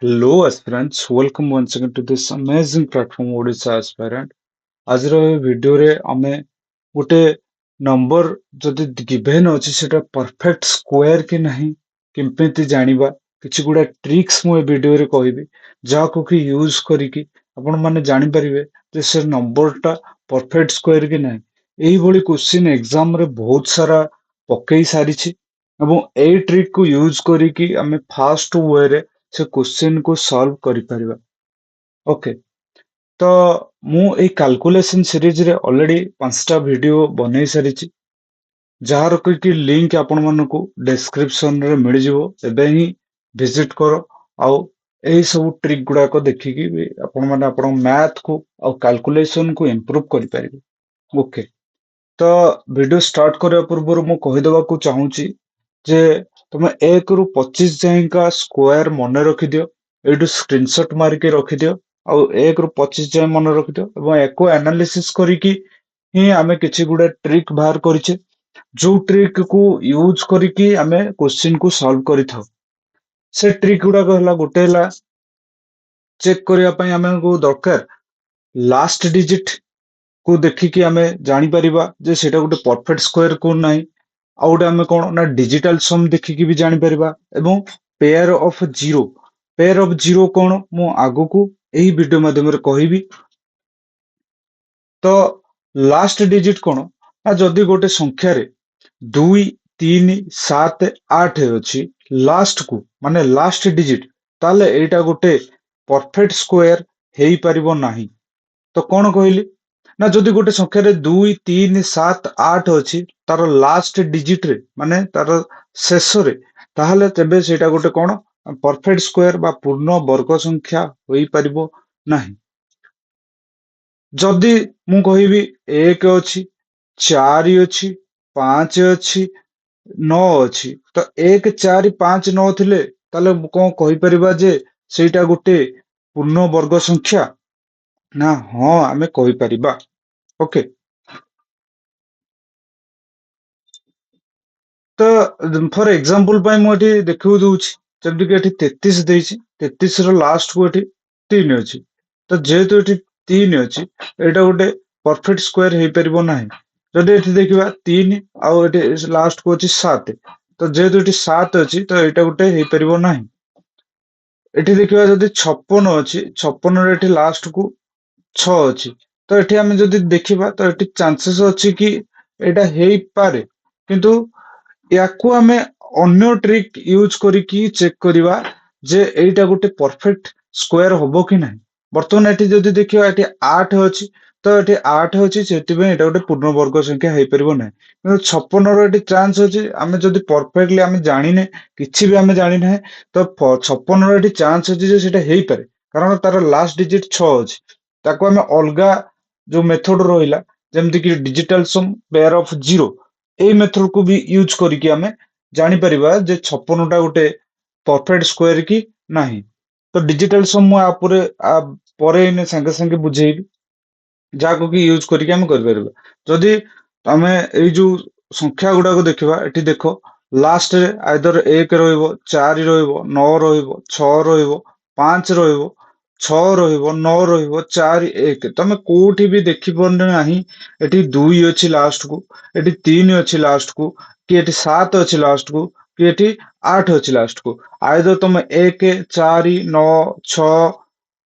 Hello aspirants, welcome once again to this amazing platform Odisha Aspirant. ଆଜିର ଏ ଭିଡିଓରେ ଆମେ ଗୋଟେ ନମ୍ବର ଯଦି ଗିଭେନ୍ ଅଛି ସେଟା ପରଫେକ୍ଟ ସ୍କୋୟାର କି ନାହିଁ କେମିତି ଜାଣିବା କିଛି ଗୁଡା ଟ୍ରିକ୍ସ ମୁଁ ଏ ଭିଡିଓରେ କହିବି ଯାହାକୁ କି ୟୁଜ କରିକି ଆପଣ ମାନେ ଜାଣିପାରିବେ ଯେ ସେ ନମ୍ବରଟା ପରଫେକ୍ଟ ସ୍କୋୟାର କି ନାହିଁ। ଏଇଭଳି କ୍ୱେଶ୍ଚିନ୍ ଏକ୍ସାମରେ ବହୁତ ସାରା ପକେଇ ସାରିଛି ଏବଂ ଏଇ ଟ୍ରିକ୍ କୁ ୟୁଜ କରିକି ଆମେ ଫାଷ୍ଟ ୱେରେ ସେ କ୍ୱେଶ୍ଚିନ୍ କୁ ସଲ୍ଭ କରିପାରିବା। ଓକେ, ତ ମୁଁ ଏଇ କାଲକୁଲେସନ ସିରିଜରେ ଅଲରେଡି 5ଟା ଭିଡିଓ ବନେଇ ସାରିଛି ଯାହାର କି ଲିଙ୍କ ଆପଣ ମାନଙ୍କୁ ଡେସ୍କ୍ରିପସନରେ ମିଳିଯିବ। ଏବେ ହିଁ ଭିଜିଟ କର ଆଉ ଏଇ ସବୁ ଟ୍ରିକ୍ ଗୁଡାକ ଦେଖିକି ବି ଆପଣ ମାନେ ଆପଣଙ୍କ ମ୍ୟାଥ କୁ ଆଉ କାଲକୁଲେସନ କୁ ଇମ୍ପ୍ରୁଭ କରିପାରିବେ। ଓକେ, ତ ଭିଡିଓ ଷ୍ଟାର୍ଟ କରିବା ପୂର୍ବରୁ ମୁଁ କହିଦେବାକୁ ଚାହୁଁଛି ଯେ ତମେ 1ରୁ 25 ଯାଏଙ୍କା ସ୍କୋୟାର ମନେ ରଖିଦିଅ। ଏଇଠୁ ସ୍କ୍ରିନଶଟ ମାରିକି ରଖିଦିଅ ଆଉ 1ରୁ 25 ଯାଏଁ ମନେ ରଖିଦିଅ ଏବଂ ୟାକୁ ଆନାଲିସିସ୍ କରିକି ହିଁ ଆମେ କିଛି ଗୁଡେ ଟ୍ରିକ୍ ବାହାର କରିଛେ ଯୋଉ ଟ୍ରିକ୍ କୁ ୟୁଜ କରିକି ଆମେ କ୍ୱେଶ୍ଚିନ୍ କୁ ସଲ୍ଭ କରିଥାଉ। ସେ ଟ୍ରିକ୍ ଗୁଡାକ ହେଲା, ଗୋଟେ ହେଲା ଚେକ୍ କରିବା ପାଇଁ ଆମକୁ ଦରକାର ଲାଷ୍ଟ ଡିଜିଟ କୁ ଦେଖିକି ଆମେ ଜାଣିପାରିବା ଯେ ସେଇଟା ଗୋଟେ ପରଫେକ୍ଟ ସ୍କୋୟାର କୋଉ ନାହିଁ। ଆଉ ଗୋଟେ ଆମେ କଣ ନା ଡିଜିଟାଲ ସମ୍ ଦେଖିକି ବି ଜାଣିପାରିବା ଏବଂ pair of zero. Pair of zero କଣ ମୁଁ ଆଗକୁ ଏହି ଭିଡିଓ ମାଧ୍ୟମରେ କହିବି। ତ ଲାଷ୍ଟ ଡିଜିଟ କଣ ନା ଯଦି ଗୋଟେ ସଂଖ୍ୟାରେ 2, 3, 7, 8 ଅଛି ଲାଷ୍ଟ କୁ ମାନେ ଲାଷ୍ଟ ଡିଜିଟ, ତାହେଲେ ଏଇଟା ଗୋଟେ ପରଫେକ୍ଟ ସ୍କୋୟାର ହେଇପାରିବ ନାହିଁ। ତ କଣ କହିଲି ନା ଯଦି ଗୋଟେ ସଂଖ୍ୟାରେ 2, 3, 7, 8 ଅଛି ତାର ଲାଷ୍ଟ ଡିଜିଟ ରେ ମାନେ ତାର ଶେଷରେ, ତାହେଲେ ତେବେ ସେଇଟା ଗୋଟେ କଣ ପରଫେକ୍ଟ ସ୍କୋୟାର ବା ପୂର୍ଣ୍ଣ ବର୍ଗ ସଂଖ୍ୟା ହୋଇପାରିବ ନାହିଁ। ଯଦି ମୁଁ କହିବି 1 ଅଛି, 4 ଅଛି, 5 ଅଛି, 9 ଅଛି, ତ 1, 4, 5, 9 ଥିଲେ ତାହେଲେ କଣ କହିପାରିବା ଯେ ସେଇଟା ଗୋଟେ ପୂର୍ଣ୍ଣ ବର୍ଗ ସଂଖ୍ୟା? ନା ହଁ ଆମେ କହିପାରିବା। ଓକେ, ତ ଫର ଏକ୍ସାମ୍ପଲ ପାଇଁ ମୁଁ ଏଠି ଦେଖିବାକୁ ଦଉଛି ଯେମିତିକି ଏଠି 33 ଦେଇଛି, 33 ର ଲାଷ୍ଟ କୁ ଏଠି 3 ଅଛି। ତ ଯେହେତୁ ଏଠି 3 ଅଛି ଏଇଟା ଗୋଟେ ପରଫେକ୍ଟ ସ୍କୋୟାର ହେଇପାରିବ ନାହିଁ। ଯଦି ଏଠି ଦେଖିବା 3 ଆଉ ଏଠି ଲାଷ୍ଟ କୁ ଅଛି 7, ତ ଯେହେତୁ ଏଠି 7 ଅଛି ତ ଏଇଟା ଗୋଟେ ହେଇପାରିବ ନାହିଁ। ଏଠି ଦେଖିବା ଯଦି 56 ଅଛି, 56 ରେ ଏଠି ଲାଷ୍ଟ କୁ 6 ଅଛି, ତ ଏଠି ଆମେ ଯଦି ଦେଖିବା ତ ଏଠି ଚାନ୍ସେସ୍ ଅଛି କି ଏଇଟା ହେଇପାରେ, କିନ୍ତୁ ୟାକୁ ଆମେ ଅନ୍ୟ ଟ୍ରିକ୍ ୟୁଜ କରିକି ଚେକ୍ କରିବା ଯେ ଏଇଟା ଗୋଟେ ପରଫେକ୍ଟ ସ୍କୋୟାର ହବ କି ନାହିଁ। ବର୍ତ୍ତମାନ ଏଠି ଯଦି ଦେଖିବା ଏଠି 8 ଅଛି, ତ ଏଠି 8 ଅଛି ସେଥିପାଇଁ ଏଇଟା ଗୋଟେ ପୂର୍ଣ୍ଣ ବର୍ଗ ସଂଖ୍ୟା ହେଇପାରିବ ନାହିଁ। କିନ୍ତୁ 56 ର ଏଠି ଚାନ୍ସ ଅଛି, ଆମେ ଯଦି ପରଫେକ୍ଟଲି ଆମେ ଜାଣିନେ, କିଛି ବି ଆମେ ଜାଣିନାहे, ତ 56 ର ଏଠି ଚାନ୍ସ ଅଛି ଯେ ସେଇଟା ହେଇପାରେ କାରଣ ତାର ଲାଷ୍ଟ ଡିଜିଟ 6 ଅଛି। ତାକୁ ଆମେ ଅଲଗା ଯୋଉ ମେଥଡ ରହିଲା ଯେମିତି କି digital SUM, pair of zero, ଏଇ ମେଥଡ କୁ ବି ୟୁଜ କରିକି ଆମେ ଜାଣିପାରିବା ଯେ 56 ଟା ଗୋଟେ ପରଫେକ୍ଟ ସ୍କୋୟାର କି ନାହିଁ। ତ ଡିଜିଟାଲ ସମ୍ ମୁଁ ଆ ପରେ ଏଇନେ ସାଙ୍ଗେ ସାଙ୍ଗେ ବୁଝେଇବି ଯାହାକୁ କି ୟୁଜ କରିକି ଆମେ କରିପାରିବା। ଯଦି ଆମେ ଏଇ ଯୋଉ ସଂଖ୍ୟା ଗୁଡାକ ଦେଖିବା, ଏଠି ଦେଖ ଲାଷ୍ଟରେ ଆଇଦର 1 ରହିବ, 4 ରହିବ, 9 ରହିବ, 6 ରହିବ, 5 ରହିବ, 6 ରହିବ, 9 ରହିବ, 4, 1, ତମେ କୋଉଠି ବି ଦେଖିପାରୁନ ନାହିଁ ଏଠି 2 ଅଛି ଲାଷ୍ଟ କୁ, ଏଠି 3 ଅଛି ଲାଷ୍ଟ କୁ, କି ଏଠି 7 ଅଛି ଲାଷ୍ଟ କୁ, କି ଏଠି 8 ଅଛି ଲାଷ୍ଟ କୁ। ଆଇଦର ତମେ 1, 4, 9, 6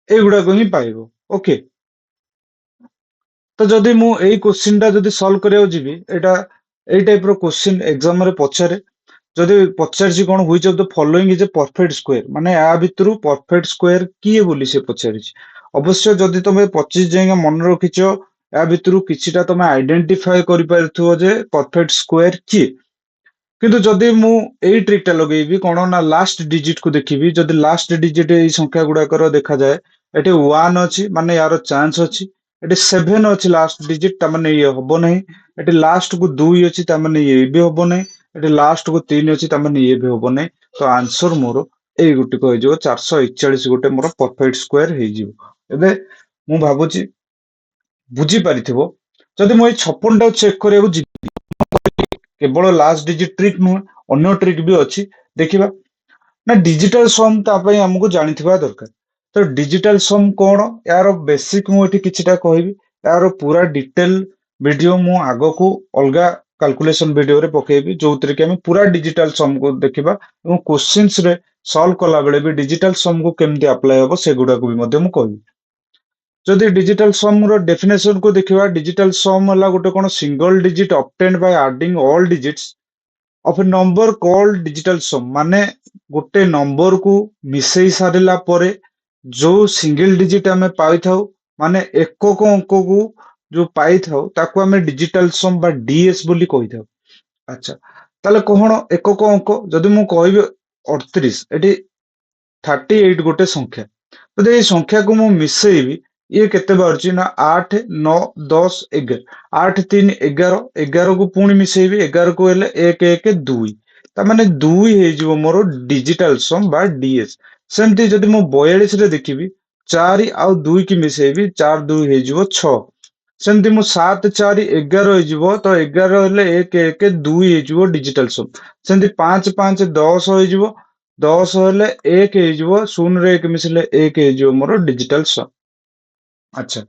ଏଇଗୁଡାକ ହିଁ ପାଇବ। ଓକେ, ତ ଯଦି ମୁଁ ଏଇ କ୍ୱେଶ୍ଚିନ୍ ଟା ଯଦି ସଲ୍ଭ କରିବାକୁ ଯିବି, ଏଇ ଟାଇପ ର କ୍ୱେଶ୍ଚିନ୍ ଏକ୍ସାମ ରେ ପଚାରେ। ଯଦି ପଚାରିଛି କଣ which of the following is a perfect square, ମାନେ ୟା ଭିତରୁ ପରଫେକ୍ଟ ସ୍କୋୟାର କିଏ ବୋଲି ସେ ପଚାରିଛି। ଅବଶ୍ୟ ଯଦି ତମେ 25 ଯାଏଁ ମନେ ରଖିଛ, ୟା ଭିତରୁ କିଛିଟା ତମେ ଆଇଡେଣ୍ଟିଫାଏ କରିପାରୁଥିବ ଯେ ପରଫେକ୍ଟ ସ୍କୋୟାର କିଏ। କିନ୍ତୁ ଯଦି ମୁଁ ଏଇ ଟ୍ରିକ୍ ଟା ଲଗେଇବି କଣ ନା ଲାଷ୍ଟ ଡିଜିଟ କୁ ଦେଖିବି, ଯଦି ଲାଷ୍ଟ ଡିଜିଟ ଏଇ ସଂଖ୍ୟା ଗୁଡାକର ଦେଖାଯାଏ, ଏଠି 1 ଅଛି ମାନେ ୟାର ଚାନ୍ସ ଅଛି, ଏଠି 7 ଅଛି ଲାଷ୍ଟ ଡିଜିଟ ତା ମାନେ ଇଏ ହବ ନାହିଁ, ଏଠି ଲାଷ୍ଟ କୁ 2 ଅଛି ତା ମାନେ ଇଏ ବି ହବ ନାହିଁ, ଏଠି ଲାଷ୍ଟ କୁ 3 ଅଛି ତା ମାନେ ଇଏ ବି ହବ ନାହିଁ। ତ ଆନ୍ସର ମୋର ଏଇ ଗୋଟିକ ହେଇଯିବ, 441 ଗୋଟେ ମୋର ପରଫେକ୍ଟ ସ୍କୋୟାର ହେଇଯିବ। ଏବେ ମୁଁ ଭାବୁଛି ବୁଝିପାରିଥିବ। ଯଦି ମୁଁ ଏଇ 56 ଟାକୁ ଚେକ୍ କରିବାକୁ ଯିବି, କେବଳ ଲାଷ୍ଟ ଡିଜିଟ ଟ୍ରିକ୍ ନୁହେଁ, ଅନ୍ୟ ଟ୍ରିକ୍ ବି ଅଛି ଦେଖିବା। ନା ଡିଜିଟାଲ ସମ୍ ତା ପାଇଁ ଆମକୁ ଜାଣିଥିବା ଦରକାର। ତ ଡିଜିଟାଲ ସମ୍ କଣ, ଏହାର ବେସିକ ମୁଁ ଏଠି କିଛିଟା କହିବି। ଏହାର ପୁରା ଡିଟେଲ ଭିଡିଓ ମୁଁ ଆଗକୁ ଅଲଗା କାଲକୁଲେସନ ଭିଡିଓରେ ପକେଇବି, ଯୋଉଥିରେ କି ଆମେ ପୁରା ଡିଜିଟାଲ ସମ୍ କୁ ଦେଖିବା ଏବଂ କୋଶ୍ଚିନ୍ସ ରେ ସଲ୍ଭ କଲା ବେଳେ ବି ଡିଜିଟାଲ ସମ୍ କୁ କେମିତି ଆପ୍ଲାଏ ହବ ସେଗୁଡାକୁ ବି ମଧ୍ୟ ମୁଁ କହିବି। ଯଦି ଡିଜିଟାଲ ସମ୍ ର ଡେଫିନେସନ କୁ ଦେଖିବା, ଡିଜିଟାଲ ସମ୍ ହେଲା ଗୋଟେ କଣ single digit obtained by adding all digits of a number called digital sum. ମାନେ ଗୋଟେ ନମ୍ବର କୁ ମିଶେଇ ସାରିଲା ପରେ ଯୋଉ ସିଙ୍ଗଲ ଡିଜିଟ ଆମେ ପାଇଥାଉ, ମାନେ ଏକକ ଅଙ୍କକୁ ଯୋଉ ପାଇଥାଉ ତାକୁ ଆମେ ଡିଜିଟାଲ ସମ୍ ବା ଡିଏସ୍ ବୋଲି କହିଥାଉ। ଆଚ୍ଛା, ତାହେଲେ କଣ ଏକକ ଅଙ୍କ? ଯଦି ମୁଁ କହିବି 38, ଏଠି 38 ଗୋଟେ ସଂଖ୍ୟା, ଯଦି ଏଇ ସଂଖ୍ୟାକୁ ମୁଁ ମିଶେଇବି, ଇଏ କେତେ ବାହାରୁଛି ନା 8, 9, 10, 11। 8, 3, 11, 11କୁ ପୁଣି ମିଶେଇବି, 11କୁ ହେଲେ 1, 1, 2। ତାମାନେ 2 ହେଇଯିବ ମୋର ଡିଜିଟାଲ ସମ୍ ବା ଡିଏସ୍। ସେମିତି ଯଦି ମୁଁ 42 ରେ ଦେଖିବି, 4 ଆଉ 2 କି ମିଶେଇବି, 4, 2 ହେଇଯିବ 6। ସେମିତି ମୁଁ 7, 4, 11 ହେଇଯିବ, ତ 11 ହେଲେ 1, 1, 2 ହେଇଯିବ ଡିଜିଟାଲ ସମ୍। ସେମିତି 5, 5, 10 ହେଇଯିବ, 10 ହେଲେ 1 ହେଇଯିବ, 0ରେ 1 ମିଶିଲେ 1 ହେଇଯିବ ମୋର ଡିଜିଟାଲ ସମ୍। ଆଚ୍ଛା,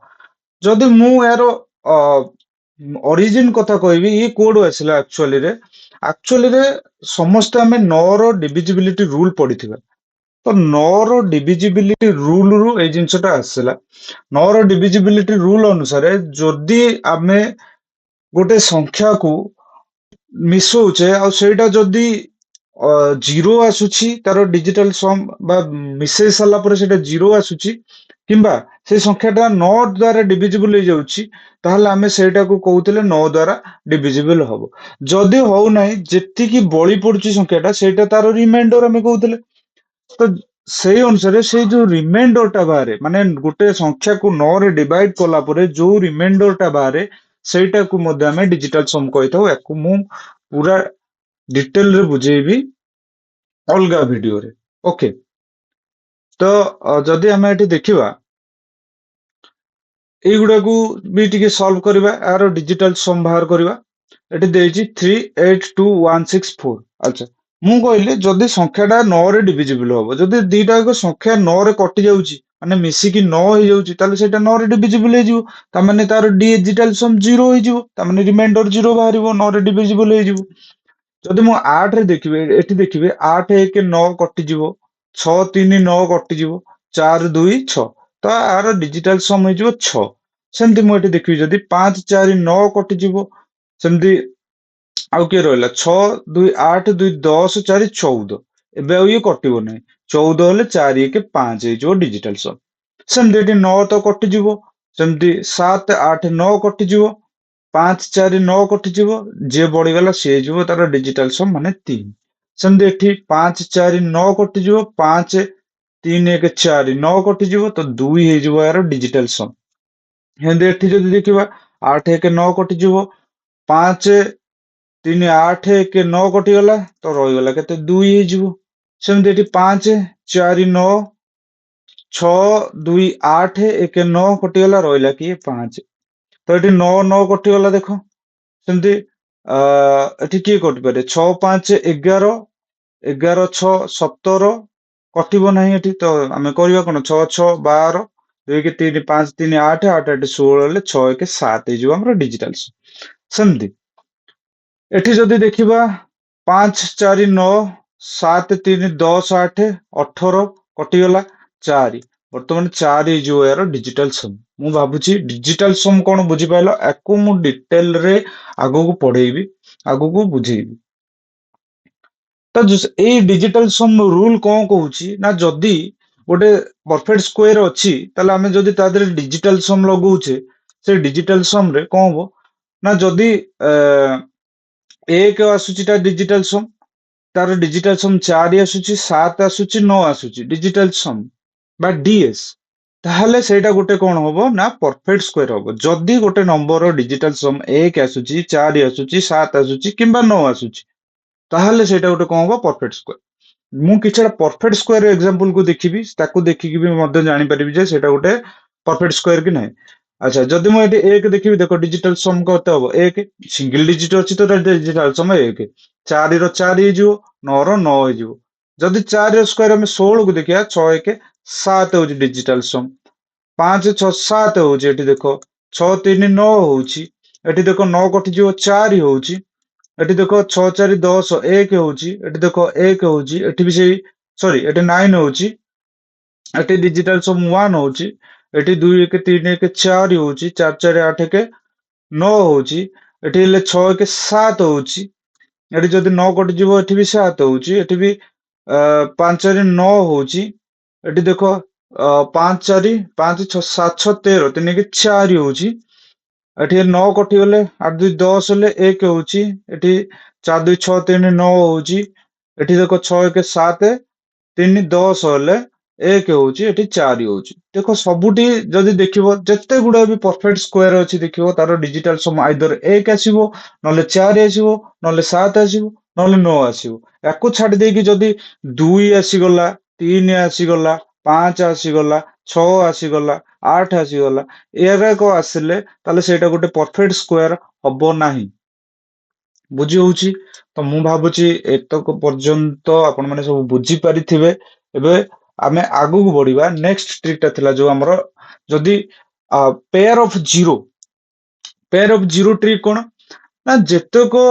ଯଦି ମୁଁ ଏହାର ଅରିଜିନ କଥା କହିବି, ଇଏ କୋଉଠୁ ଆସିଲା ଆକ୍ଚୁଆଲିରେ ସମସ୍ତେ ଆମେ 9ର ଡିଭିଜିବିଲିଟି ରୁଲ ପଢିଥିବା। ତ 9ର ଡିଭିଜିବିଲିଟି ରୁଲରୁ ଏଇ ଜିନିଷଟା ଆସିଲା। 9ର ଡିଭିଜିବିଲିଟି ରୁଲ ଅନୁସାରେ ଯଦି ଆମେ ଗୋଟେ ସଂଖ୍ୟାକୁ ମିଶଉଛେ ଆଉ ସେଇଟା ଯଦି ଜିରୋ ଆସୁଛି, ତାର ଡିଜିଟାଲ ସମ୍ ବା ମିଶେଇ ସାରିଲା ପରେ ସେଇଟା ଜିରୋ ଆସୁଛି, କିମ୍ବା ସେଇ ସଂଖ୍ୟାଟା 9 ଦ୍ଵାରା ଡିଭିଜିବଲ ହେଇଯାଉଛି, ତାହେଲେ ଆମେ ସେଇଟାକୁ କହୁଥିଲେ 9 ଦ୍ଵାରା ଡିଭିଜିବଲ ହବ। ଯଦି ହଉନାହିଁ, ଯେତିକି ବଳି ପଡୁଛି ସଂଖ୍ୟାଟା, ସେଇଟା ତାର ରିମାଇଣ୍ଡର ଆମେ କହୁଥିଲେ। ତ ସେଇ ଅନୁସାରେ ସେଇ ଯୋଉ ରିମାଇଣ୍ଡରଟା ବାହାରେ, ମାନେ ଗୋଟେ ସଂଖ୍ୟାକୁ 9ରେ ଡିଭାଇଡ କଲା ପରେ ଯୋଉ ରିମାଇଣ୍ଡରଟା ବାହାରେ, ସେଇଟାକୁ ମଧ୍ୟ ଆମେ ଡିଜିଟାଲ ସମ୍ କହିଥାଉ। ୟାକୁ ମୁଁ ପୁରା ଡିଟେଲରେ ବୁଝେଇବି ଅଲଗା ଭିଡିଓରେ। ଓକେ, ତ ଯଦି ଆମେ ଏଠି ଦେଖିବା, ଏଇଗୁଡାକୁ ବି ଟିକେ ସଲ୍ଭ କରିବା, ଏହାର ଡିଜିଟାଲ ସମ୍ ବାହାର କରିବା। ଏଠି ଦେଇଛି 38216 4। ଆଚ୍ଛା, ମୁଁ କହିଲି ଯଦି ସଂଖ୍ୟାଟା 9ରେ ଡିଭିଜିବଲ ହବ, ଯଦି ଦିଟା ଯାକ ସଂଖ୍ୟା 9ରେ କଟି ଯାଉଛି, ମାନେ ମିଶିକି 9 ହେଇଯାଉଛି, ତାହେଲେ ସେଇଟା 9ରେ ଡିଭିଜିବଲ ହେଇଯିବ। ତାମାନେ ତାର ଡିଜିଟାଲ ସମ୍ 0 ହେଇଯିବ, ତାମାନେ ରିମାଇଣ୍ଡର 0 ବାହାରିବ, 9ରେ ଡିଭିଜିବଲ ହେଇଯିବ। ଯଦି ମୁଁ 8ରେ ଦେଖିବି, ଏଠି ଦେଖିବେ 8, 1, 9 କଟିଯିବ, 6, 3, 9 କଟିଯିବ, 4, 2, 6, ତ ଆର ଡିଜିଟାଲ ସମ୍ ହେଇଯିବ 6। ସେମିତି ମୁଁ ଏଠି ଦେଖିବି, ଯଦି 5, 4, 9 କଟିଯିବ, ସେମିତି ଆଉ କିଏ ରହିଲା, 6, 2, 8, 2, 10, 4, 14। ଏବେ ଆଉ ଇଏ କଟିବ ନାହିଁ, 14 ହେଲେ 4, 1, 5 ହେଇଯିବ ଡିଜିଟାଲ ସମ୍। ସେମିତି ଏଠି 9 ତ କଟିଯିବ, ସେମିତି 7, 8, 9 କଟିଯିବ, 5, 4, 9 କଟିଯିବ, ଯିଏ ବଢିଗଲା ସିଏ ହେଇଯିବ ତାର ଡିଜିଟାଲ ସମ୍, ମାନେ 3। ସେମିତି ଏଠି 5, 4, 9 କଟିଯିବ, 5, 3, 1, 4, 9 କଟିଯିବ, ତ 2 ହେଇଯିବ ଏହାର ଡିଜିଟାଲ ସମ୍। ସେମିତି ଏଠି ଯଦି ଦେଖିବା, 8, 1, 9 କଟିଯିବ, 5, 3, 8, 1, 9 କଟିଗଲା, ତ ରହିଗଲା କେତେ, 2 ହେଇଯିବ। ସେମିତି ଏଠି 5, 4, 9, 6, 2, 8, 1, 9 କଟିଗଲା, ରହିଲା କିଏ, 5। ତ ଏଠି 9, 9 କଟିଗଲା, ଦେଖ। ସେମିତି ଏଠି କିଏ କଟିପାରେ, 6, 5, 11, 11, 6, 17 କଟିବ ନାହିଁ ଏଠି, ତ ଆମେ କରିବା କଣ, 6, 6, 12, 2, 3, 5, 3, 8, 8, 8, 16 ହେଲେ 6, 1, 7 ହେଇଯିବ ଆମର ଡିଜିଟାଲ। ସେମିତି ଏଠି ଯଦି ଦେଖିବା, 5, 4, 9, 7, 3, 10, 8, 18 କଟିଗଲା, 4। ବର୍ତ୍ତମାନ 4 ହେଇଯିବ ଏହାର ଡିଜିଟାଲ ସମ୍। ମୁଁ ଭାବୁଛି ଡିଜିଟାଲ ସମ୍ କଣ ବୁଝିପାରିଲ, ଆକୁ ମୁଁ ଡିଟେଲରେ ଆଗକୁ ପଢେଇବି, ଆଗକୁ ବୁଝେଇବି। ତ ଏଇ ଡିଜିଟାଲ ସମ୍ ରୁଲ କଣ କହୁଛି ନା, ଯଦି ଗୋଟେ ପରଫେକ୍ଟ ସ୍କୋୟାର ଅଛି, ତାହେଲେ ଆମେ ଯଦି ତା ଦେହରେ ଡିଜିଟାଲ ସମ୍ ଲଗଉଛେ, ସେ ଡିଜିଟାଲ ସମ୍ ରେ କଣ ହବ ନା, ଯଦି 1 ଆସୁଛି ତା ଡିଜିଟାଲ ସମ୍, ତାର ଡିଜିଟାଲ ସମ୍ 4 ଆସୁଛି, 7 ଆସୁଛି, 9 ଆସୁଛି, ଡିଜିଟାଲ ସମ୍ ବା ଡିଏସ୍, ତାହେଲେ ସେଇଟା ଗୋଟେ କଣ ହବ ନା, ପରଫେକ୍ଟ ସ୍କୋୟାର ହବ। ଯଦି ଗୋଟେ ନମ୍ବର ଡିଜିଟାଲ ସମ୍ 1 ଆସୁଛି, 4 ଆସୁଛି, 7 ଆସୁଛି, କିମ୍ବା 9 ଆସୁଛି, ତାହେଲେ ସେଇଟା ଗୋଟେ କଣ ହବ, ପରଫେକ୍ଟ ସ୍କୋୟାର। ମୁଁ କିଛିଟା ପରଫେକ୍ଟ ସ୍କୋୟାର ଏକ୍ସାମ୍ପଲ କୁ ଦେଖିବି, ତାକୁ ଦେଖିକି ବି ମଧ୍ୟ ଜାଣିପାରିବି ଯେ ସେଇଟା ଗୋଟେ ପରଫେକ୍ଟ ସ୍କୋୟାର କି ନାହିଁ। ଆଚ୍ଛା, ଯଦି ମୁଁ ଏଠି 1 ଦେଖିବି, ଦେଖ ଡିଜିଟାଲ ସମ୍ କେତେ ହବ, 1 ସିଙ୍ଗଲ ଡିଜିଟ ଅଛି, ତ ଡିଜିଟାଲ ସମ୍ 1। 4 ର 4 ହେଇଯିବ, 9 ର 9 ହେଇଯିବ, जदि 4 स्क्वायर आम 16 को देखिए 6 1 7 हूँ डिजिटाल सम 5 6 7 हूँ एटी देख 6 3 9 हूँ एटी देख 9 कटिज 4 हूँ एटी देख 6 4 10 1 हूँ एटी देख 1 हूँ एटी भी सही सॉरी एटी 9 हूँ एटी डिजिटाल सम 1 हूँ एटी 2 1 3 1 4 हूँ 4 4 8 1 9 हूँ एटी 6 1 7 हूँ एटी जदि 9 कटिज एटी भी 7 हूँ एटी भी 5 4 9 हूँ एटी देख 5 4 5 6 7 6 13 3 1 4 हूँ एटी 9 कटिगले 8 2 10 हेले 1 हूँ एटी 4 2 6 3 9 हूँ एटी देख 6 1 7 3 10 हेले 1 हूँ एटी 4 हूँ देख सबुठी जदि देखिबो जत्ते गुडा भी परफेक्ट स्क्वायर अछि देखिबो तार डिजिटल सम आइदर 1 आसीबो नले 4 आसीबो नले 7 आसीबो नले 9 आसीबो याकू छाडी देकी जदि 2 आसीगला 3 आसीगला 5 आसीगला 6 आसीगला 8 आसीगला एराको आसिले ताले सेटा गोटे परफेक्ट स्क्वायर हबो नाही बुझी होउची तो मु भाबुची एतक पर्यंत आपण माने सब बुझी परिथिबे एबे आमे आगु को बढ़िबा नेक्स्ट ट्रिक ता थिला जो हमरो जदि पेयर ऑफ जीरो ट्रिक कोन ना जेतेको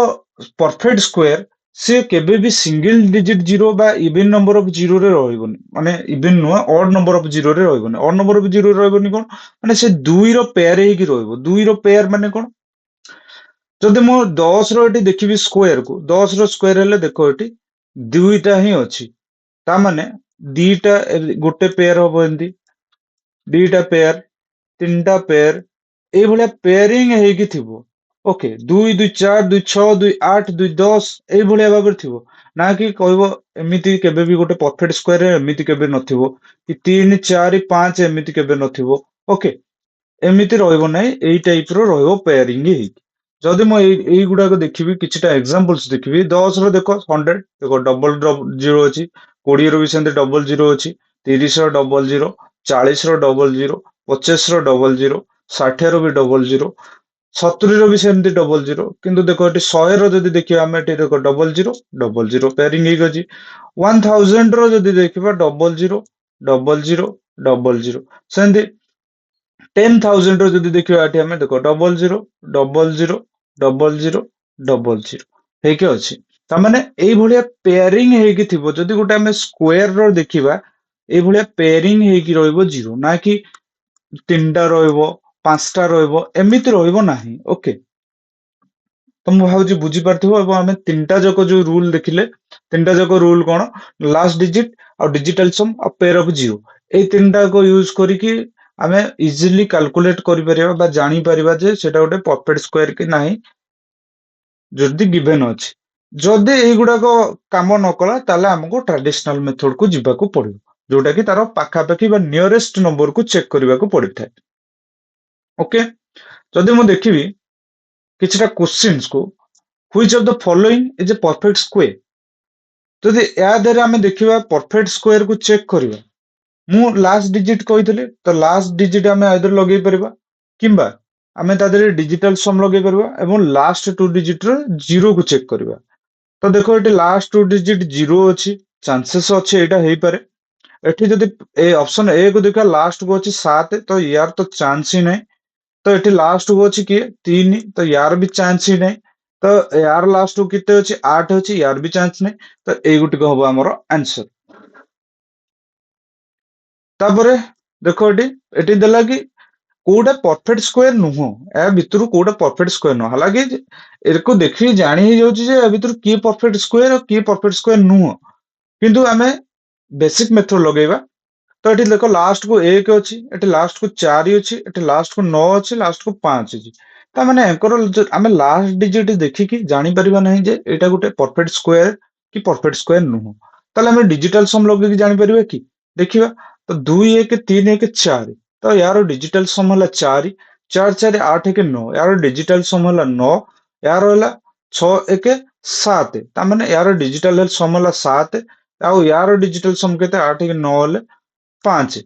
परफेक्ट स्क्वायर से केबे भी सिंगल डिजिट जीरो बा इवन नंबर ऑफ जीरो रे रहइबोनी माने इवन नुआ ऑड नंबर ऑफ जीरो रे रहइबोनी ऑड नंबर ऑफ जीरो रे रहइबोनी कोन माने से दुई रो पेयर हे की रहइबो दुई रो पेयर माने कोन जदि मो 10 रो एटी देखिबी स्क्वायर को 10 रो स्क्वायर हेले देखो एटी दुईटा ही अछि ता माने दीटा गोटे पेयर हबो एंती दीटा पेयर तीनटा पेयर এই ভଳିଆ ପେୟାରିଂ ହେଇକି ଥିବ ଓକେ 2 2 4 2 6 2 8 2 10 ଏଇ ଭଳିଆ ଭାବରେ ଥିବ ନା କି କହିବ ଏମିତି କେବେ ବି ଗୋଟେ ପରଫେକ୍ଟ ସ୍କୋୟାର ଏମିତି କେବେ ନଥିବ କି 3 4 5 ଏମିତି କେବେ ନଥିବ ଓକେ ଏମିତି ରହିବ ନାହିଁ ଏଇ ଟାଇପ ର ରହିବ ପେୟାରିଂ ହେଇକି ଯଦି ମୁଁ ଏଇଗୁଡାକ ଦେଖିବି କିଛିଟା ଏକ୍ସାମ୍ପଲ୍ସ ଦେଖିବି 10 ର ଦେଖ 100 ଦେଖ ଡବଲ ଜିରୋ ଅଛି 20 ର ବି ସେମିତି ଡବଲ ଜିରୋ ଅଛି 30 ର ଡବଲ ଜିରୋ 40 ର ଡବଲ ଜିରୋ 50 ର ଡବଲ ଜିରୋ 60 ର ବି ଡବଲ ଜିରୋ 70 ର ବି ସେମିତି ଡବଲ ଜିରୋ କିନ୍ତୁ ଦେଖ ଏଠି 100 ର ଯଦି ଦେଖିବା ଆମେ ଏଠି ଦେଖ ଡବଲ ଜିରୋ ପେୟାରିଂ ହେଇକି ଅଛି 1000 ର ଯଦି ଦେଖିବା ଡବଲ ଜିରୋ ଡବଲ ଜିରୋ ସେମିତି 10,000 ର ଯଦି ଦେଖିବା ଏଠି ଆମେ ଦେଖ double zero double zero double zero ହେଇକି ଅଛି ତାମାନେ ଏଇଭଳିଆ ପେୟାରିଂ ହେଇକି ଥିବ ଯଦି ଗୋଟେ ଆମେ ସ୍କୋୟାର ର ଦେଖିବା ଏଇଭଳିଆ ପେୟାରିଂ ହେଇକି ରହିବ ଜିରୋ ନା କି ତିନିଟା ରହିବ ପାଞ୍ଚଟା ରହିବ ଏମିତି ରହିବ ନାହିଁ ଓକେ ତ ମୁଁ ଭାବୁଛି ବୁଝିପାରିଥିବ ଏବଂ ଆମେ ତିନିଟା ଯାକ ଯୋଉ ରୁଲ ଦେଖିଲେ ତିନିଟା ଯାକ ରୁଲ କଣ ଲାଷ୍ଟ ଡିଜିଟ ଆଉ ଡିଜିଟାଲ ସମ୍ ଆଉ ପେୟାର ଅଫ ଜିରୋ ଏଇ ତିନିଟାକୁ ୟୁଜ କରିକି ଆମେ ଇଜିଲି କାଲକୁଲେଟ କରିପାରିବା ବା ଜାଣିପାରିବା ଯେ ସେଟା ଗୋଟେ ପରଫେକ୍ଟ ସ୍କୋୟାର କି ନାହିଁ ଯଦି ଗିଭେନ ଅଛି ଯଦି ଏଇଗୁଡାକ କାମ ନ କଲା ତାହେଲେ ଆମକୁ ଟ୍ରାଡିସନାଲ ମେଥଡ କୁ ଯିବାକୁ ପଡିବ ଯୋଉଟା କି ତାର ପାଖାପାଖି ବା ନିୟରେଷ୍ଟ ନମ୍ବରକୁ ଚେକ୍ କରିବାକୁ ପଡିଥାଏ ଓକେ ଯଦି ମୁଁ ଦେଖିବି କିଛିଟା କ୍ୱେଶ୍ଚିନ୍ସ କୁ which of the following is a perfect square ଯଦି ୟା ଦେହରେ ଆମେ ଦେଖିବା ପରଫେକ୍ଟ ସ୍କୋୟାର କୁ ଚେକ୍ କରିବା ମୁଁ ଲାଷ୍ଟ ଡିଜିଟ କହିଥିଲି ତ ଲାଷ୍ଟ ଡିଜିଟ ଆମେ ଆଇଦର ଲଗେଇ ପାରିବା କିମ୍ବା ଆମେ ତା ଦେହରେ ଡିଜିଟାଲ ସମ୍ ଲଗେଇ ପାରିବା ଏବଂ ଲାଷ୍ଟ ଟୁ ଡିଜିଟ ର ଜିରୋ କୁ ଚେକ୍ କରିବା ତ ଦେଖ ଏଠି ଲାଷ୍ଟ ଟୁ ଡିଜିଟ ଜିରୋ ଅଛି ଚାନ୍ସେସ୍ ଅଛି ଏଇଟା ହେଇପାରେ ଏଠି ଯଦି ଏ ଅପସନ ଏ କୁ ଦେଖିବା ଲାଷ୍ଟ କୁ ଅଛି 7 ତ ୟାର ତ ଚାନ୍ସ ହିଁ ନାହିଁ ତ ଏଠି ଲାଷ୍ଟ କୁ ଅଛି କିଏ 3 ତ ୟାର ବି ଚାନ୍ସ ହିଁ ନାହିଁ ତ ୟାର ଲାଷ୍ଟ କୁ କେତେ ଅଛି 8 ଅଛି ୟାର ବି ଚାନ୍ସ ନାହିଁ ତ ଏଇଗୁଟିକ ହବ ଆମର ଆନ୍ସର ତାପରେ ଦେଖ ଏଠି ଦେଲା କି କୋଉଟା ପରଫେକ୍ଟ ସ୍କୋୟାର ନୁହଁ ଏହା ଭିତରୁ କୋଉଟା ପରଫେକ୍ଟ ସ୍କୋୟାର ନୁହଁ ହାଲାକି ଏକୁ ଦେଖିକି ଜାଣି ହେଇଯାଉଛି ଯେ ୟା ଭିତରୁ କିଏ ପରଫେକ୍ଟ ସ୍କୋୟାର ଆଉ କିଏ ପରଫେକ୍ଟ ସ୍କୋୟାର ନୁହଁ କିନ୍ତୁ ଆମେ ବେସିକ ମେଥଡ ଲଗେଇବା ତ ଏଠି ଦେଖ ଲାଷ୍ଟ କୁ 1 ଅଛି ଏଠି ଲାଷ୍ଟ କୁ 4 ଅଛି ଏଠି ଲାଷ୍ଟ କୁ 9 ଅଛି ଲାଷ୍ଟ କୁ 5 ଅଛି ତା ମାନେ ଏଙ୍କର ଆମେ ଲାଷ୍ଟ ଡିଜିଟ ଦେଖିକି ଜାଣିପାରିବା ନାହିଁ ଯେ ଏଇଟା ଗୋଟେ ପରଫେକ୍ଟ ସ୍କୋୟାର କି ପରଫେକ୍ଟ ସ୍କୋୟାର ନୁହଁ ତାହେଲେ ଆମେ ଡିଜିଟାଲ ସମ୍ ଲଗେଇକି ଜାଣିପାରିବା କି ଦେଖିବା ତ 2 1 3 1 4 ତ ୟାର ଡିଜିଟାଲ ସମ୍ ହେଲା 4 4 4 8 1 9 ୟାର ଡିଜିଟାଲ ସମ୍ ହେଲା 9 ୟାର ହେଲା 6 1 7 ତା ମାନେ ୟାର ଡିଜିଟାଲ ସମ୍ ହେଲା 7 ଆଉ ୟାର ଡିଜିଟାଲ ସମ୍ କେତେ 8 1 9 ହେଲେ 5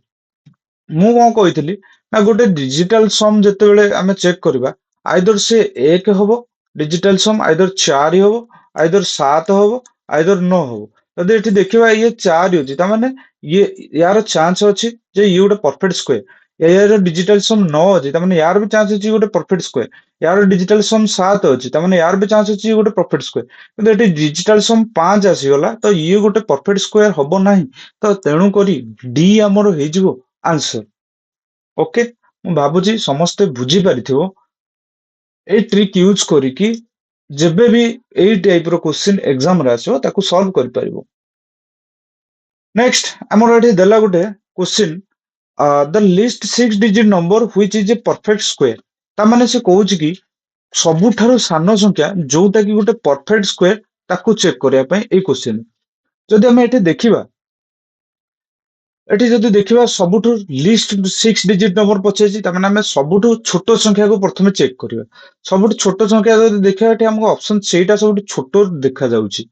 ମୁଁ କଣ କହିଥିଲି ନା ଗୋଟେ ଡିଜିଟାଲ ସମ୍ ଯେତେବେଳେ ଆମେ ଚେକ୍ କରିବା ଆଇଦର ସେ 1 ହବ ଡିଜିଟାଲ ସମ୍ ଆଇଦର 4 ହବ ଆଇଦର 7 ହବ ଆଇଦର 9 ହବ ଯଦି ଏଠି ଦେଖିବା ଇଏ 4 ଅଛି ତାମାନେ ଇଏ ୟାର ଚାନ୍ସ ଅଛି ଯେ ଇଏ ଗୋଟେ ପରଫେକ୍ଟ ସ୍କୋୟାର। ୟାର ଡିଜିଟାଲ ସମ୍ 9 ଅଛି ତାମାନେ ୟାର ବି ଚାନ୍ସ ଅଛି ଗୋଟେ ପରଫେକ୍ଟ ସ୍କୋୟାର। ୟାର ଡିଜିଟାଲ ସମ୍ 7 ଅଛି ତାମାନେ ୟାର ବି ଚାନ୍ସ ଅଛି ଗୋଟେ ପରଫେକ୍ଟ ସ୍କୋୟାର। କିନ୍ତୁ ଏଠି ଡିଜିଟାଲ ସମ୍ 5 ଆସିଗଲା ତ ଇଏ ଗୋଟେ ପରଫେକ୍ଟ ସ୍କୋୟାର ହବ ନାହିଁ। ତ ତେଣୁ କରି ଡି ଆମର ହେଇଯିବ ଆନ୍ସର। ଓକେ, ମୁଁ ଭାବୁଛି ସମସ୍ତେ ବୁଝିପାରିଥିବ। ଏଇ ଟ୍ରିକ୍ ୟୁଜ କରିକି ଯେବେ ବି ଏଇ ଟାଇପ ର କ୍ୱେଶ୍ଚିନ୍ ଏକ୍ସାମ ରେ ଆସିବ ତାକୁ ସଲ୍ଭ କରିପାରିବ। ନେକ୍ସଟ ଆମର ଏଠି ଦେଲା ଗୋଟେ question the list 6 digit number which is a perfect square. ତାମାନେ ସେ କହୁଛି କି ସବୁଠାରୁ ସାନ ସଂଖ୍ୟା ଯୋଉଟା କି ଗୋଟେ ପରଫେକ୍ଟ ସ୍କୋୟାର ତାକୁ ଚେକ୍ କରିବା ପାଇଁ ଏଇ କ୍ୱେଶ୍ଚିନ୍। ଯଦି ଆମେ ଏଠି ଦେଖିବା ଏଠି ଯଦି ଦେଖିବା ସବୁଠୁ ଲିଷ୍ଟ 6 ଡିଜିଟ୍ ନମ୍ବର ପଚାରିଛି ତାମାନେ ଆମେ ସବୁଠୁ ଛୋଟ ସଂଖ୍ୟାକୁ ପ୍ରଥମେ ଚେକ୍ କରିବା। ସବୁଠୁ ଛୋଟ ସଂଖ୍ୟା ଯଦି ଦେଖିବା ଏଠି ଆମକୁ ଅପସନ ସେଇଟା ସବୁଠୁ ଛୋଟ ଦେଖାଯାଉଛି।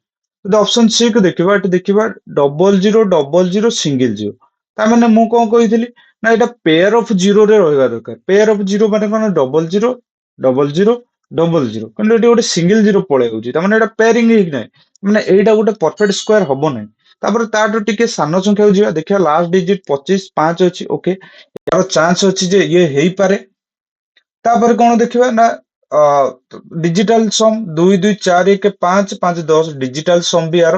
ଯଦି ଅପସନ ସି କୁ ଦେଖିବା ଏଠି ଦେଖିବା 0000 ସିଙ୍ଗଲ ଜିରୋ। ତାମାନେ ମୁଁ କଣ କହିଥିଲି ନା ଏଇଟା ପେୟାର ଅଫ ଜିରୋରେ ରହିବା ଦରକାର। ପେୟାର ଅଫ ଜିରୋ ମାନେ କଣ 0000 0000 କିନ୍ତୁ ଏଠି ଗୋଟେ ସିଙ୍ଗଲ ଜିରୋ ପଳେଇ ଯାଉଛି ତାମାନେ ଏଇଟା ପେୟାରିଂ ହେଇକି ନାହିଁ ମାନେ ଏଇଟା ଗୋଟେ ପରଫେକ୍ଟ ସ୍କୋୟାର ହବ ନାହିଁ। ତାପରେ ତାଠୁ ଟିକେ ସାନ ସଂଖ୍ୟାକୁ ଯିବା ଦେଖିବା ଲାଷ୍ଟ ଡିଜିଟ୍ 25 5 ଅଛି। ଓକେ, ୟାର ଚାନ୍ସ ଅଛି ଯେ ଇଏ ହେଇପାରେ। ତାପରେ କଣ ଦେଖିବା ନା डिजिटल सम 2 2 4 1 5 5 10 डिजिटल सम भी यार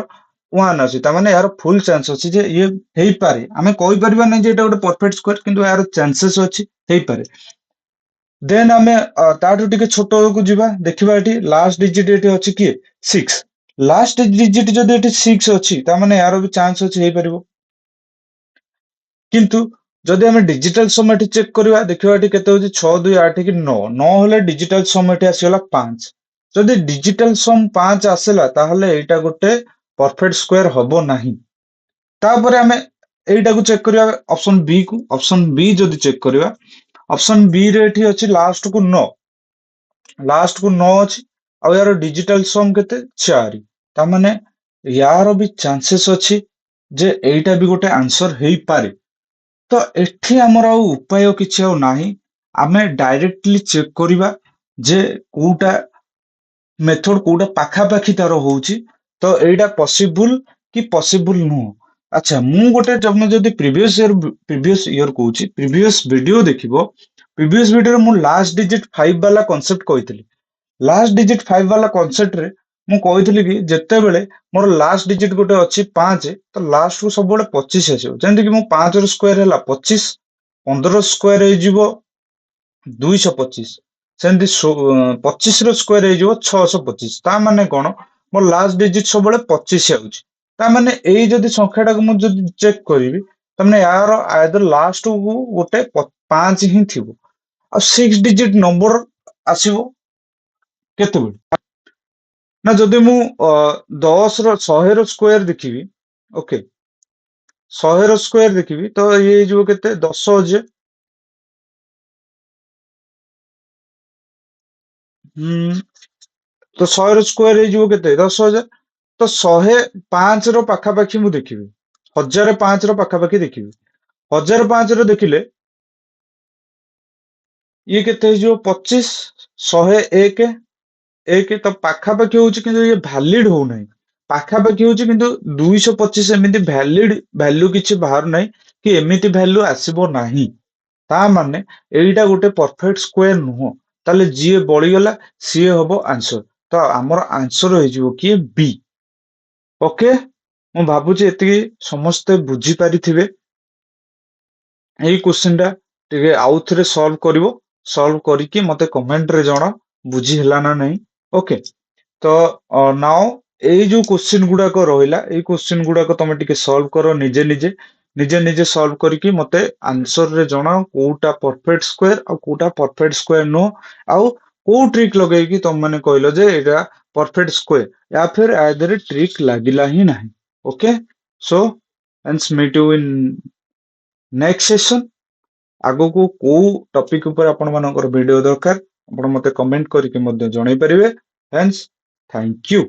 1 ଅଛି ତାମାନେ यार ଫୁଲ ଚାନ୍ସ ଅଛି ଯେ ଇଏ ହେଇପାରେ। ଆମେ କହିପାରିବା ନାହିଁ ଯେ ଏଟା ଗୋଟେ ପରଫେକ୍ଟ ସ୍କୋୟାର କିନ୍ତୁ यार ଚାନ୍ସେସ୍ ଅଛି ହେଇପାରେ। ଦେନ୍ ଆମେ ତାଠୁ ଟିକେ ଛୋଟକୁ ଯିବା ଦେଖିବା ଏଠି ଲାଷ୍ଟ ଡିଜିଟ୍ ଏଠି ଅଛି କିଏ 6। ଲାଷ୍ଟ ଡିଜିଟ୍ ଯଦି ଏଠି 6 ଅଛି ତାମାନେ यार ବି ଚାନ୍ସ ଅଛି ହେଇପାରିବ। କିନ୍ତୁ ଯଦି ଆମେ ଡିଜିଟାଲ ସମ୍ ଏଠି ଚେକ୍ କରିବା ଦେଖିବା ଏଠି କେତେ ହଉଛି 6 2 8 କି 9 9 ହେଲେ ଡିଜିଟାଲ ସମ୍ ଏଠି ଆସିଗଲା 5। ଯଦି ଡିଜିଟାଲ ସମ୍ 5 ଆସିଲା ତାହେଲେ ଏଇଟା ଗୋଟେ ପରଫେକ୍ଟ ସ୍କୋୟାର ହବ ନାହିଁ। ତାପରେ ଆମେ ଏଇଟାକୁ ଚେକ୍ କରିବା ଅପସନ ବି କୁ। ଅପସନ ବି ଯଦି ଚେକ୍ କରିବା ଅପସନ ବି ରେ ଏଠି ଅଛି ଲାଷ୍ଟ କୁ 9 ଅଛି ଆଉ ୟାର ଡିଜିଟାଲ ସମ୍ କେତେ 4। ତାମାନେ ୟାର ବି ଚାନ୍ସେସ୍ ଅଛି ଯେ ଏଇଟା ବି ଗୋଟେ ଆନ୍ସର ହେଇପାରେ। ତ ଏଠି ଆମର ଆଉ ଉପାୟ କିଛି ଆଉ ନାହିଁ। ଆମେ ଡାଇରେକ୍ଟଲି ଚେକ୍ କରିବା ଯେ କୋଉଟା ମେଥଡ କୋଉଟା ପାଖାପାଖି ତାର ହଉଛି ତ ଏଇଟା ପସିବୁଲ କି ପସିବୁଲ ନୁହଁ। ଆଚ୍ଛା ମୁଁ ଗୋଟେ ତମେ ଯଦି ପ୍ରିଭିୟସ ଇୟର କହୁଛି ପ୍ରିଭିୟସ ଭିଡିଓ ଦେଖିବ ପ୍ରିଭିୟସ ଭିଡିଓରେ ମୁଁ ଲାଷ୍ଟ ଡିଜିଟ୍ 5 ବାଲା କନସେପ୍ଟ କହିଥିଲି। ଲାଷ୍ଟ ଡିଜିଟ୍ 5 ବାଲା କନସେପ୍ଟରେ ମୁଁ କହିଥିଲି କି ଯେତେବେଳେ ମୋର ଲାଷ୍ଟ ଡିଜିଟ୍ ଗୋଟେ ଅଛି 5 ତ ଲାଷ୍ଟ କୁ ସବୁବେଳେ 25 ଆସିବ। ଯେମିତି କି ମୁଁ 5 ର ସ୍କୋୟାର ହେଲା 25 15 ସ୍କୋୟାର ହେଇଯିବ 225 ସେମିତି 25 ର ସ୍କୋୟାର ହେଇଯିବ 625। ତା ମାନେ କଣ ମୋ ଲାଷ୍ଟ ଡିଜିଟ୍ ସବୁବେଳେ 25 ଆଉଛି। ତା ମାନେ ଏଇ ଯଦି ସଂଖ୍ୟାଟାକୁ ମୁଁ ଯଦି ଚେକ୍ କରିବି ତାମାନେ ୟାର ଆଇଦର ଲାଷ୍ଟ କୁ ଗୋଟେ 5 ହିଁ ଥିବ ଆଉ 6 ଡିଜିଟ୍ ନମ୍ବର ଆସିବ କେତେବେଳେ ନା ଯଦି ମୁଁ 10 ର 100 ର ସ୍କୋୟାର ଦେଖିବି। ଓକେ 100 ର ସ୍କୋୟାର ଦେଖିବି ତ ଇଏ ହେଇଯିବ କେତେ 10,000 ତ 100 ର ସ୍କୋୟାର ହେଇଯିବ କେତେ 10,000। ତ 105 ର ପାଖାପାଖି ମୁଁ ଦେଖିବି 1005 ର ପାଖାପାଖି ଦେଖିବି। 1005 ର ଦେଖିଲେ ଇଏ କେତେ ହେଇଯିବ 25 101 1 ତ ପାଖାପାଖି ହଉଛି କିନ୍ତୁ ଇଏ ଭ୍ୟାଲିଡ ହଉନାହିଁ। ପାଖାପାଖି ହଉଛି କିନ୍ତୁ 225 ଏମିତି ଭ୍ୟାଲିଡ ଭ୍ୟାଲ୍ୟୁ କିଛି ବାହାରୁ ନାହିଁ କି ଏମିତି ଭ୍ୟାଲ୍ୟୁ ଆସିବ ନାହିଁ। ତା ମାନେ ଏଇଟା ଗୋଟେ ପରଫେକ୍ଟ ସ୍କୋୟାର ନୁହଁ। ତାହେଲେ ଯିଏ ବଳିଗଲା ସିଏ ହବ ଆନ୍ସର। ତ ଆମର ଆନ୍ସର ହେଇଯିବ କିଏ ବି। ଓକେ ମୁଁ ଭାବୁଛି ଏତିକି ସମସ୍ତେ ବୁଝିପାରିଥିବେ। ଏଇ କ୍ୱେଶ୍ଚିନ୍ ଟା ଟିକେ ଆଉଥରେ ସଲ୍ଭ କରିବ। ସଲ୍ଭ କରିକି ମତେ କମେଣ୍ଟରେ ଜଣା ବୁଝି ହେଲା ନା ନାହିଁ। ଓକେ ତ ନାଓ ଏଇ ଯୋଉ କ୍ୱେଶ୍ଚିନ୍ ଗୁଡାକ ରହିଲା ଏଇ କ୍ୱେଶ୍ଚିନ୍ ଗୁଡାକ ତମେ ଟିକେ ସଲ୍ଭ କର ନିଜେ ସଲ୍ଭ କରିକି ମତେ ଆନ୍ସରରେ ଜଣାଅ କୋଉଟା ପରଫେକ୍ଟ ସ୍କୋୟାର ଆଉ କୋଉଟା ପରଫେକ୍ଟ ସ୍କୋୟାର ନୁହଁ ଆଉ କୋଉ ଟ୍ରିକ୍ ଲଗେଇକି ତମ ମାନେ କହିଲ ଯେ ଏଇଟା ପରଫେକ୍ଟ ସ୍କୋୟାର ୟା ଫିର ଆ ଦେହରେ ଟ୍ରିକ୍ ଲାଗିଲା ହିଁ ନାହିଁ। Okay so let's meet you in next session. ଆଗକୁ କୋଉ ଟପିକ ଉପରେ ଆପଣ ମାନଙ୍କର ଭିଡିଓ ଦରକାର ଆପଣ ମତେ କମେଣ୍ଟ କରିକି ମଧ୍ୟ ଜଣେଇ ପାରିବେ। Hence thank you.